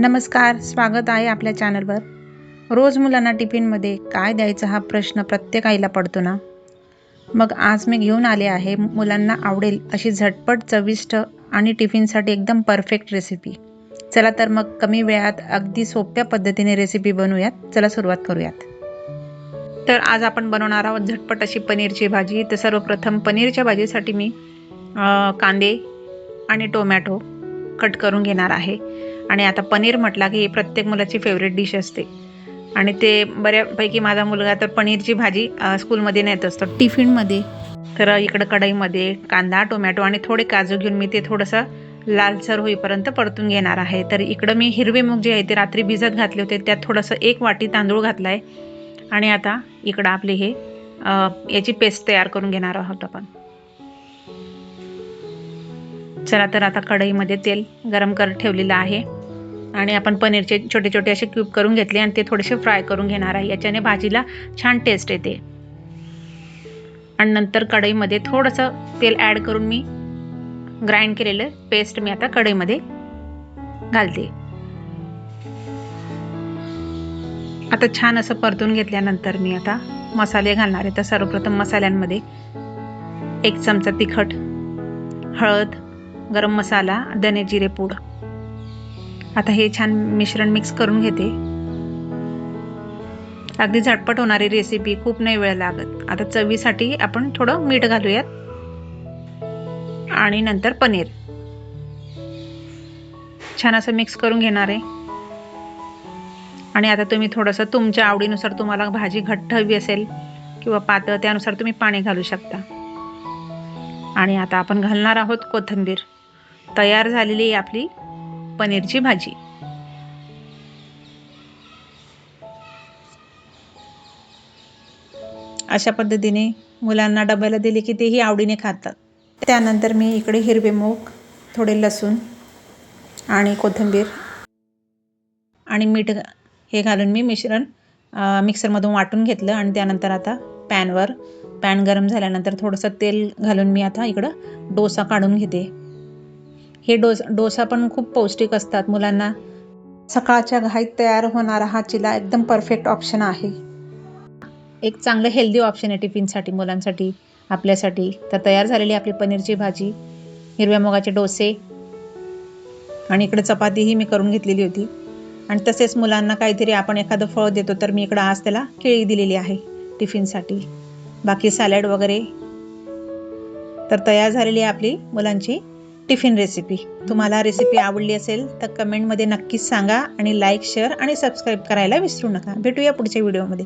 नमस्कार, स्वागत आहे आपल्या चॅनलवर। रोज मुलांना टिफिनमध्ये काय द्यायचं हा प्रश्न प्रत्येक आईला पडतो ना। मग आज मी घेऊन आले आहे मुलांना आवडेल अशी झटपट, चविष्ट आणि टिफिनसाठी एकदम परफेक्ट रेसिपी। चला तर मग कमी वेळात अगदी सोप्या पद्धतीने रेसिपी बनवूयात। चला सुरुवात करूयात। तर आज आपण बनवणार आहोत झटपट अशी पनीरची भाजी। तर सर्वप्रथम पनीरच्या भाजीसाठी मी कांदे आणि टोमॅटो कट करून घेणार आहे। आणि आता पनीर म्हटला की प्रत्येक मुलाची फेवरेट डिश असते आणि ते बऱ्यापैकी माझा मुलगा तर पनीरची भाजी स्कूलमध्ये नेत असतो टिफिनमध्ये। तर इकडे कढईमध्ये कांदा, टोमॅटो आणि थोडे काजू घेऊन मी ते थोडंसं लालसर होईपर्यंत परतून घेणार आहे। तर इकडं मी हिरवे मूग जे आहे ते रात्री भिजत घातले होते, त्यात थोडंसं 1 वाटी तांदूळ घातला आहे। आणि आता इकडं आपले हे याची पेस्ट तयार करून घेणार आहोत आपण। चला तर आता कढईमध्ये तेल गरम करत ठेवलेलं आहे आणि आपण पनीरचे छोटे छोटे असे क्यूब करून घेतले आणि ते थोडेसे फ्राय करून घेणार आहे। याच्याने भाजीला छान टेस्ट येते। आणि नंतर कढईमध्ये थोडंसं तेल ॲड करून मी ग्राइंड केलेलं पेस्ट मी आता कढईमध्ये घालते। आता छान असं परतून घेतल्यानंतर मी आता मसाले घालणार आहे। तर सर्वप्रथम मसाल्यांमध्ये 1 चमचा तिखट, हळद, गरम मसाला, धने जिरे पूड। आता हे छान मिश्रण मिक्स करून घेते। अगदी झटपट होणारी रेसिपी, खूप नाही वेळ लागत। आता चवीसाठी आपण थोडं मीठ घालूयात आणि नंतर पनीर छान असं मिक्स करून घेणार आहे। आणि आता तुम्ही थोडंसं तुमच्या आवडीनुसार, तुम्हाला भाजी घट्ट हवी असेल किंवा पातळ, त्यानुसार तुम्ही पाणी घालू शकता। आणि आता आपण घालणार आहोत कोथिंबीर। तयार झालेली आपली पनीरची भाजी। अशा पद्धतीने मुलांना डब्याला दिली की तेही आवडीने खातात। त्यानंतर मी इकडे हिरवे मूग, थोडे लसूण आणि कोथिंबीर आणि मीठ हे घालून मी मिश्रण मिक्सरमधून वाटून घेतलं। आणि त्यानंतर आता पॅन गरम झाल्यानंतर थोडंसं तेल घालून मी आता इकडं डोसा काढून घेते। हे डोसा पण खूप पौष्टिक असतात। मुलांना सकाळच्या घाईत तयार होणारा हा चिला एकदम परफेक्ट ऑप्शन आहे। एक चांगलं हेल्दी ऑप्शन आहे टिफिनसाठी, मुलांसाठी, आपल्यासाठी। तर तयार झालेली आपली पनीरची भाजी, हिरव्या मुगाचे डोसे आणि इकडे चपातीही मी करून घेतलेली होती। आणि तसेच मुलांना काहीतरी आपण एखादं फळ देतो, तर मी इकडं आज त्याला केळी दिलेली आहे टिफिनसाठी। बाकी सॅलड वगैरे। तर तयार झालेली आहे आपली मुलांची टिफिन रेसिपी। तुम्हाला रेसिपी आवडली असेल तर कमेंटमध्ये नक्कीच सांगा आणि लाईक, शेअर आणि सबस्क्राईब करायला विसरू नका। भेटूया पुढच्या व्हिडिओमध्ये।